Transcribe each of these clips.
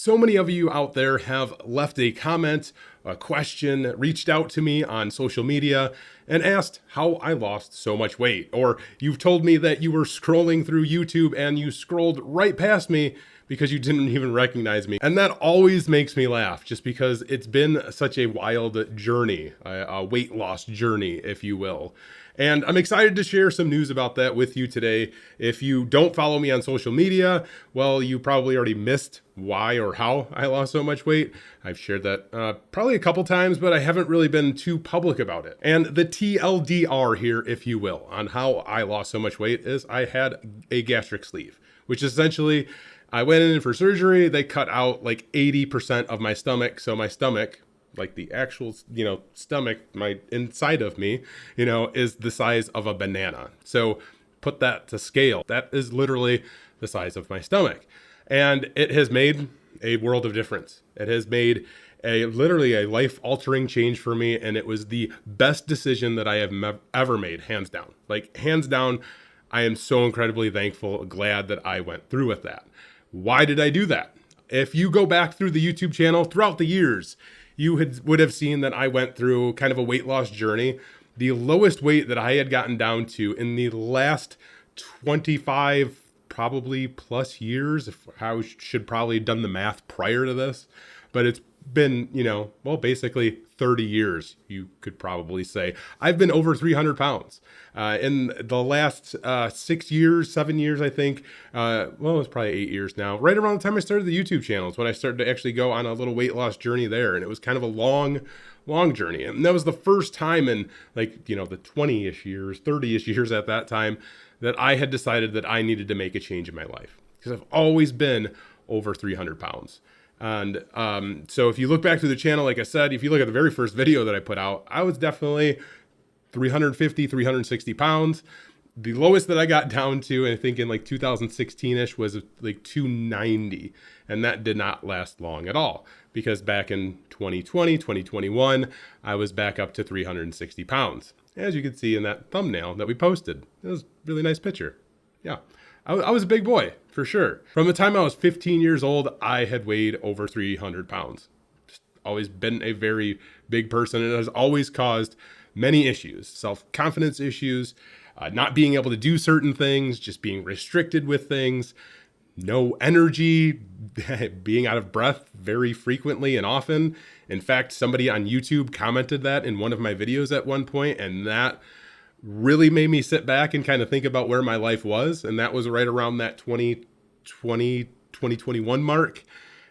So many of you out there have left a comment, a question, reached out to me on social media and asked how I lost so much weight. Or you've told me that you were scrolling through YouTube and you scrolled right past me because you didn't even recognize me. And that always makes me laugh just because it's been such a wild journey, a weight loss journey, if you will. And I'm excited to share some news about that with you today. If you don't follow me on social media, well, you probably already missed why or how I lost so much weight. I've shared that probably a couple times, but I haven't really been too public about it. And the TLDR here, if you will, on how I lost so much weight is I had a gastric sleeve, which is essentially I went in for surgery. They cut out like 80% of my stomach. So my stomach, like the actual, stomach, my inside of me, is the size of a banana. So put that to scale. That is literally the size of my stomach. And it has made a world of difference. It has made literally a life-altering change for me. And it was the best decision that I have ever made, hands down. Like, hands down, I am so incredibly thankful, glad that I went through with that. Why did I do that? If you go back through the YouTube channel throughout the years, you would have seen that I went through kind of a weight loss journey. The lowest weight that I had gotten down to in the last 25, probably plus years, if I should probably have done the math prior to this, but it's been, basically 30 years, you could probably say. I've been over 300 pounds. In the last 7 years, I think, it's probably 8 years now, right around the time I started the YouTube channel is when I started to actually go on a little weight loss journey there. And it was kind of a long journey. And that was the first time in the 20-ish years, 30-ish years at that time that I had decided that I needed to make a change in my life because I've always been over 300 pounds. And so if you look back to the channel, like I said, if you look at the very first video that I put out, I was definitely 350, 360 pounds. The lowest that I got down to, I think in 2016-ish, was 290. And that did not last long at all because back in 2020, 2021, I was back up to 360 pounds. As you can see in that thumbnail that we posted. It was a really nice picture. Yeah. I was a big boy, for sure. From the time I was 15 years old, I had weighed over 300 pounds. Just always been a very big person, and it has always caused many issues. Self-confidence issues, not being able to do certain things, just being restricted with things, no energy, being out of breath very frequently and often. In fact, somebody on YouTube commented that in one of my videos at one point, and that really made me sit back and kind of think about where my life was. And that was right around that 2020, 2021 mark.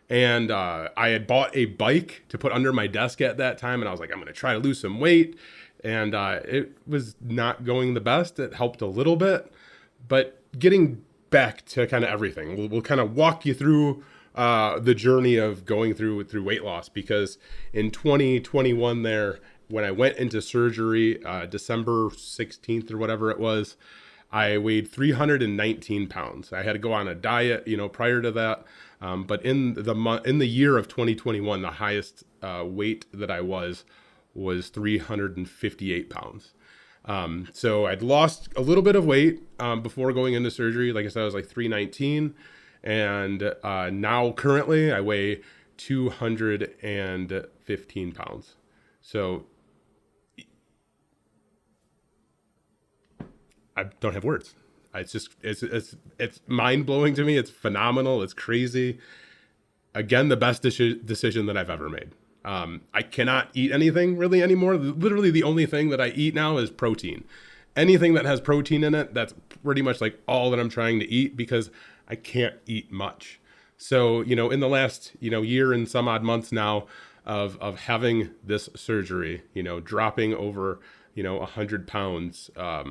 And I had bought a bike to put under my desk at that time. And I was like, I'm going to try to lose some weight. And it was not going the best. It helped a little bit. But getting back to kind of everything, we'll kind of walk you through the journey of going through weight loss. Because in 2021 there, when I went into surgery, December 16th or whatever it was, I weighed 319 pounds. I had to go on a diet, prior to that. But in the year of 2021, the highest weight that I was 358 pounds. So I'd lost a little bit of weight before going into surgery. Like I said, I was 319. And now currently I weigh 215 pounds. So I don't have words. It's mind blowing to me. It's phenomenal. It's crazy. Again, the best decision that I've ever made. I cannot eat anything really anymore. Literally the only thing that I eat now is protein. Anything that has protein in it, that's pretty much all that I'm trying to eat because I can't eat much. So, in the last, year and some odd months now of having this surgery, dropping over, 100 pounds, I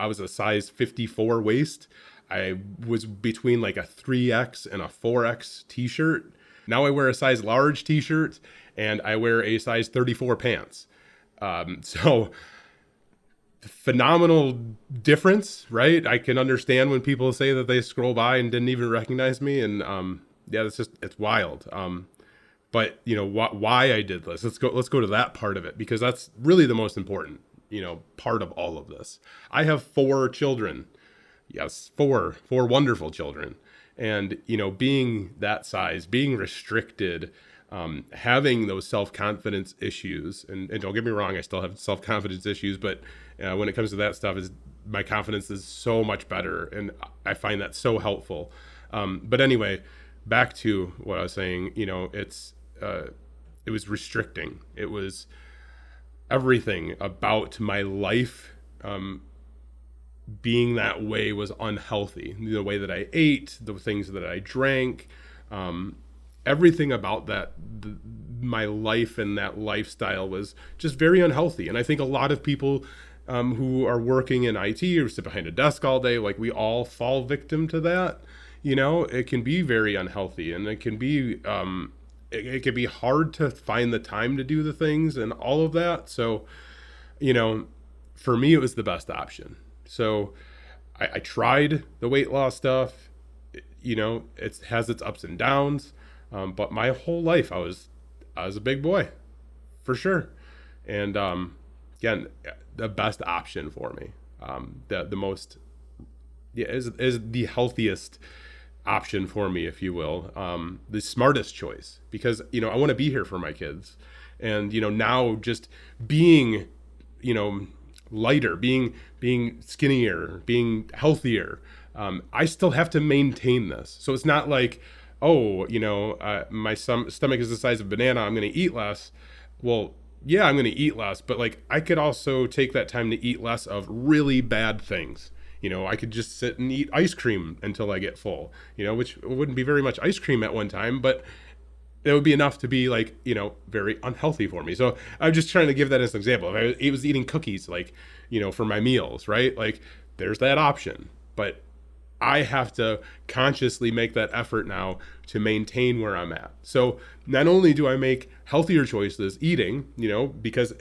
was a size 54 waist. I was between a 3X and a 4X t-shirt. Now I wear a size large t-shirt and I wear a size 34 pants. So phenomenal difference, right? I can understand when people say that they scroll by and didn't even recognize me. And it's wild. But why I did this, let's go to that part of it, because that's really the most important, part of all of this. I have 4 children. Yes, four wonderful children. And, being that size, being restricted, having those self-confidence issues, and don't get me wrong, I still have self-confidence issues, but when it comes to that stuff, is my confidence is so much better, and I find that so helpful. But anyway, back to what I was saying, it was restricting. It was everything about my life being that way was unhealthy. The way that I ate, the things that I drank, everything about my life and that lifestyle was just very unhealthy. And I think a lot of people who are working in IT or sit behind a desk all day, like we all fall victim to that. It can be very unhealthy, and it can be it can be hard to find the time to do the things and all of that. So, for me, it was the best option. So I tried the weight loss stuff. It has its ups and downs. But my whole life I was a big boy, for sure. And again, the best option for me. The most, is the healthiest option for me, if you will. The smartest choice, because, I want to be here for my kids. And, now just being, lighter, being skinnier, being healthier, I still have to maintain this. So it's not like, my stomach is the size of a banana, I'm going to eat less. Well, yeah, I'm going to eat less, but like I could also take that time to eat less of really bad things. I could just sit and eat ice cream until I get full, which wouldn't be very much ice cream at one time, but it would be enough to be like, very unhealthy for me. So I'm just trying to give that as an example. If I was eating cookies, like, for my meals, right? Like there's that option, but I have to consciously make that effort now to maintain where I'm at. So not only do I make healthier choices eating, because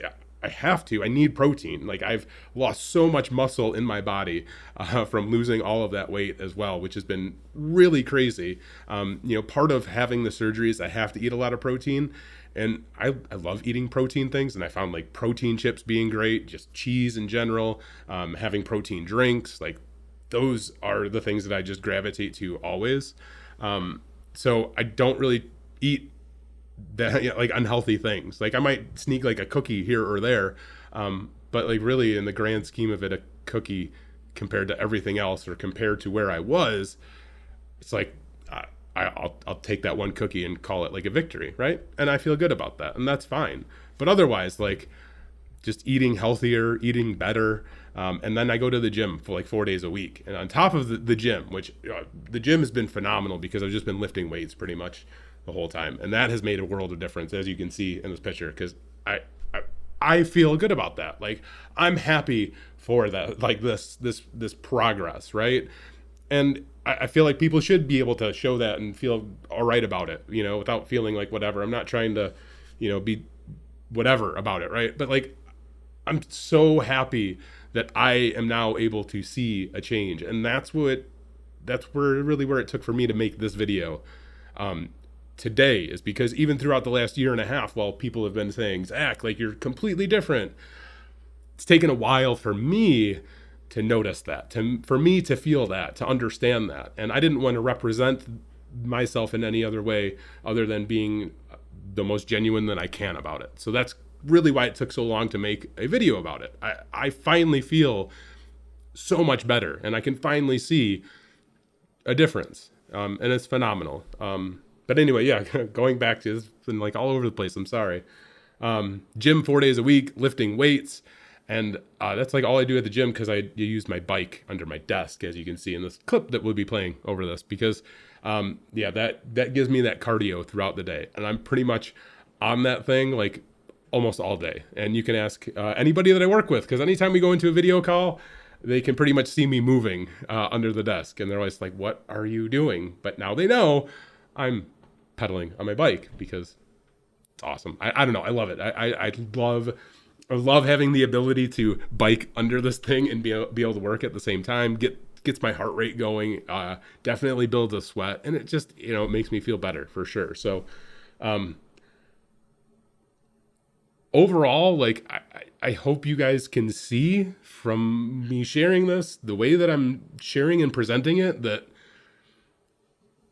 I have to, I need protein. Like I've lost so much muscle in my body from losing all of that weight as well, which has been really crazy. Part of having the surgery is I have to eat a lot of protein. And I love eating protein things, and I found like protein chips being great, just cheese in general, having protein drinks, like those are the things that I just gravitate to always. So I don't really eat that, like unhealthy things. Like I might sneak like a cookie here or there. But like really in the grand scheme of it, a cookie compared to everything else or compared to where I was, it's like, I'll take that one cookie and call it like a victory. Right. And I feel good about that, and that's fine. But otherwise, like just eating healthier, eating better. And then I go to the gym for like 4 days a week. And on top of the gym, which the gym has been phenomenal because I've just been lifting weights pretty much the whole time. And that has made a world of difference, as you can see in this picture, because I feel good about that. Like I'm happy for that, like this progress, right? And I feel like people should be able to show that and feel all right about it, without feeling like whatever. I'm not trying to, be whatever about it, right? But like I'm so happy that I am now able to see a change. And that's where it took for me to make this video today, is because even throughout the last year and a half, while people have been saying, Zach, like you're completely different, it's taken a while for me to notice that, for me to feel that, to understand that. And I didn't want to represent myself in any other way other than being the most genuine that I can about it. So that's really why it took so long to make a video about it. I finally feel so much better, and I can finally see a difference, and it's phenomenal. But anyway, yeah, going back to, it's been like all over the place, I'm sorry. Gym 4 days a week, lifting weights, and that's like all I do at the gym, because I use my bike under my desk, as you can see in this clip that we'll be playing over this, because that gives me that cardio throughout the day, and I'm pretty much on that thing like almost all day. And you can ask anybody that I work with, because anytime we go into a video call, they can pretty much see me moving under the desk, and they're always like, what are you doing? But now they know I'm pedaling on my bike, because it's awesome. I don't know, I love it. I love having the ability to bike under this thing and be able to work at the same time. Gets my heart rate going, definitely builds a sweat, and it just it makes me feel better for sure. So overall, like I hope you guys can see from me sharing this, the way that I'm sharing and presenting it, that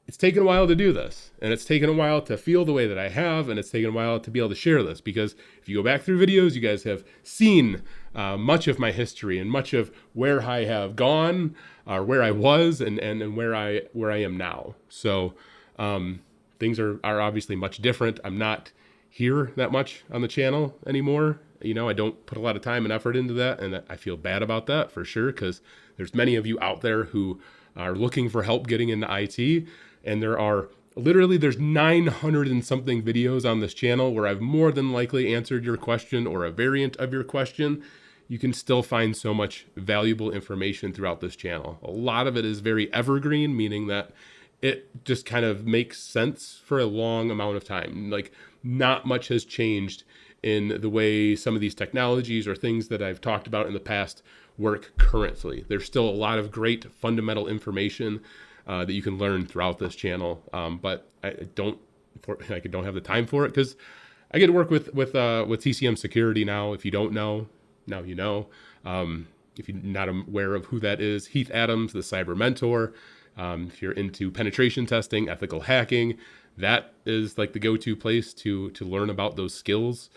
it's taken a while to do this, and it's taken a while to feel the way that I have, and it's taken a while to be able to share this, because if you go back through videos, you guys have seen much of my history and much of where I have gone, or where I was, and where I am now. So things are obviously much different. I'm not here that much on the channel anymore. You know, I don't put a lot of time and effort into that, and I feel bad about that for sure, because there's many of you out there who are looking for help getting into IT, and there's 900 and something videos on this channel where I've more than likely answered your question or a variant of your question. You can still find so much valuable information throughout this channel. A lot of it is very evergreen, meaning that it just kind of makes sense for a long amount of time. Like, not much has changed in the way some of these technologies or things that I've talked about in the past work currently. There's still a lot of great fundamental information that you can learn throughout this channel, but I don't have the time for it, because I get to work with TCM Security now. If you don't know, now you know. If you're not aware of who that is, Heath Adams, the cyber mentor. If you're into penetration testing, ethical hacking, that is like the go-to place to learn about those skills.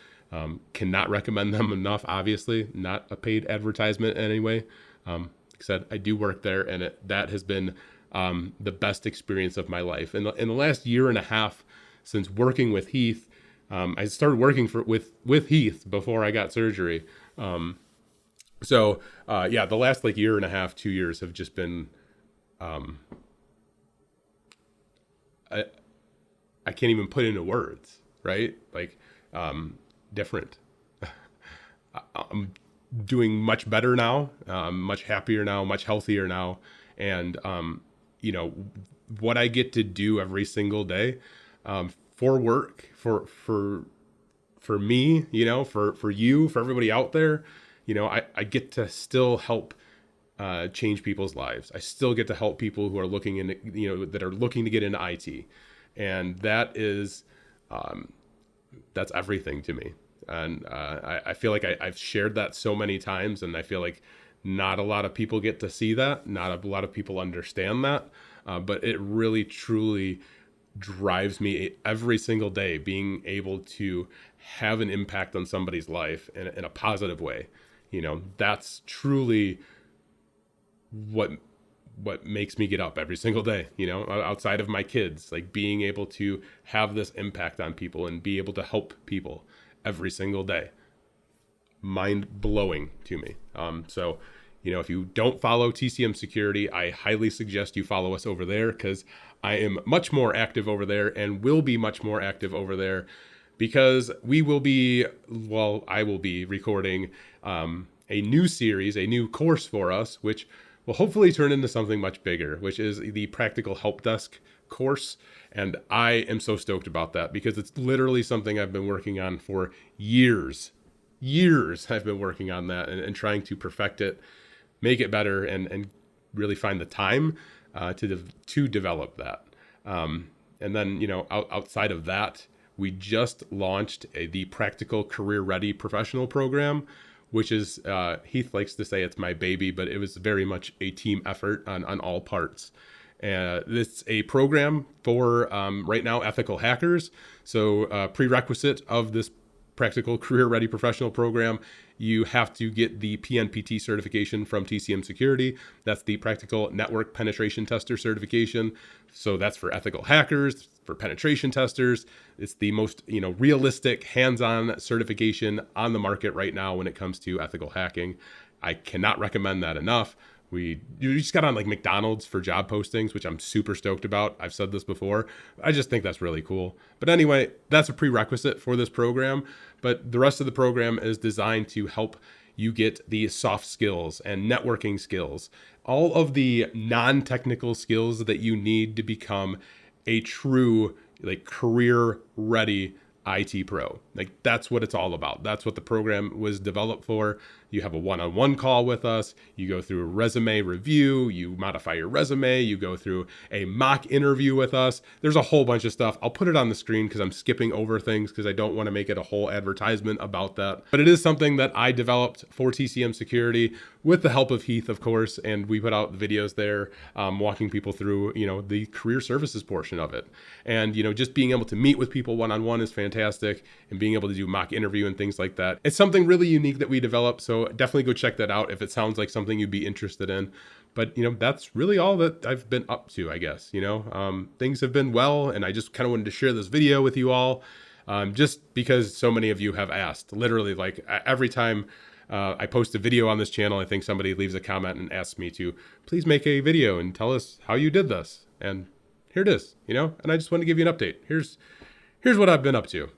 Cannot recommend them enough, obviously. Not a paid advertisement in any way. Like I said, I do work there, and that has been the best experience of my life. In the last year and a half since working with Heath, I started working with Heath before I got surgery. The last year and a half, 2 years have just been, I can't even put into words, right? Different. I'm doing much better now. I'm much happier now, much healthier now. And, what I get to do every single day, for work, for me, for you, for everybody out there, I get to still help change people's lives. I still get to help people who are looking that are looking to get into IT. And that is, that's everything to me. And I feel like I've shared that so many times, and I feel like not a lot of people get to see that. Not a lot of people understand that. But it really, truly drives me every single day, being able to have an impact on somebody's life in a positive way. That's truly what makes me get up every single day, outside of my kids, like being able to have this impact on people and be able to help people every single day. Mind blowing to me. If you don't follow TCM Security, I highly suggest you follow us over there, because I am much more active over there and will be much more active over there, because I will be recording a new series, a new course for us, which will hopefully turn into something much bigger, which is the Practical Help Desk course. And I am so stoked about that, because it's literally something I've been working on for years. I've been working on that and trying to perfect it, make it better, and really find the time to develop that. And then, outside of that, we just launched the Practical Career Ready Professional Program, which is, Heath likes to say it's my baby, but it was very much a team effort on all parts. This is a program for, right now, ethical hackers. So prerequisite of this Practical Career Ready Professional Program, you have to get the PNPT certification from TCM Security. That's the Practical Network Penetration Tester certification. So that's for ethical hackers, for penetration testers. It's the most, realistic hands-on certification on the market right now when it comes to ethical hacking. I cannot recommend that enough. You just got on McDonald's for job postings, which I'm super stoked about. I've said this before. I just think that's really cool. But anyway, that's a prerequisite for this program. But the rest of the program is designed to help you get the soft skills and networking skills, all of the non-technical skills that you need to become a true career ready IT Pro. Like, that's what it's all about. That's what the program was developed for. You have a one-on-one call with us. You go through a resume review. You modify your resume. You go through a mock interview with us. There's a whole bunch of stuff. I'll put it on the screen because I'm skipping over things because I don't want to make it a whole advertisement about that. But it is something that I developed for TCM Security with the help of Heath, of course, and we put out the videos there, walking people through, the career services portion of it. And, just being able to meet with people one-on-one is fantastic, and being able to do mock interview and things like that. It's something really unique that we developed, so definitely go check that out if it sounds like something you'd be interested in. But, that's really all that I've been up to, I guess. Things have been well, and I just kind of wanted to share this video with you all, just because so many of you have asked. Literally, like, every time I post a video on this channel, I think somebody leaves a comment and asks me to please make a video and tell us how you did this. And here it is, and I just want to give you an update. Here's what I've been up to.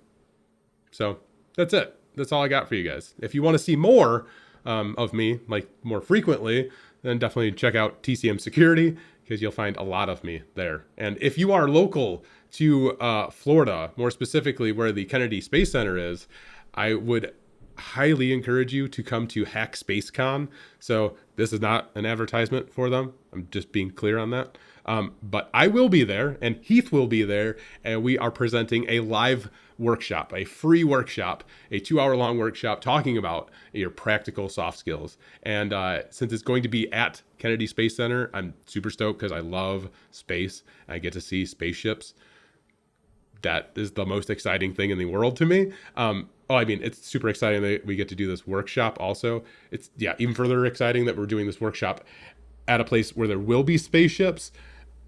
So that's it. That's all I got for you guys. If you want to see more of me, like more frequently, then definitely check out TCM Security, because you'll find a lot of me there. And if you are local to Florida, more specifically where the Kennedy Space Center is, I would highly encourage you to come to Hack Space Con. So this is not an advertisement for them. I'm just being clear on that. But I will be there, and Heath will be there, and we are presenting a live workshop, a free workshop, a 2-hour-long workshop talking about your practical soft skills. And since it's going to be at Kennedy Space Center, I'm super stoked because I love space. I get to see spaceships. That is the most exciting thing in the world to me. It's super exciting that we get to do this workshop also. It's, even further exciting that we're doing this workshop at a place where there will be spaceships.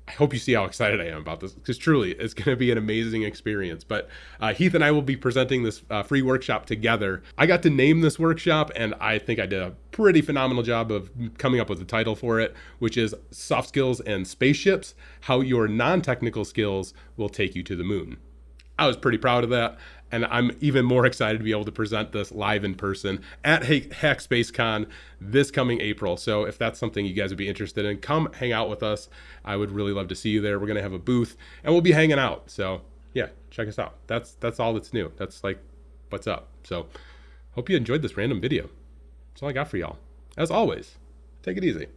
I hope you see how excited I am about this, because truly it's going to be an amazing experience. But Heath and I will be presenting this free workshop together. I got to name this workshop, and I think I did a pretty phenomenal job of coming up with the title for it, which is Soft Skills and Spaceships, How Your Non-Technical Skills Will Take You to the Moon. I was pretty proud of that, and I'm even more excited to be able to present this live in person at Hack Space Con this coming April. So if that's something you guys would be interested in, come hang out with us. I would really love to see you there. We're going to have a booth, and we'll be hanging out. So yeah, check us out. That's all that's new. That's like what's up. So hope you enjoyed this random video. That's all I got for y'all. As always, take it easy.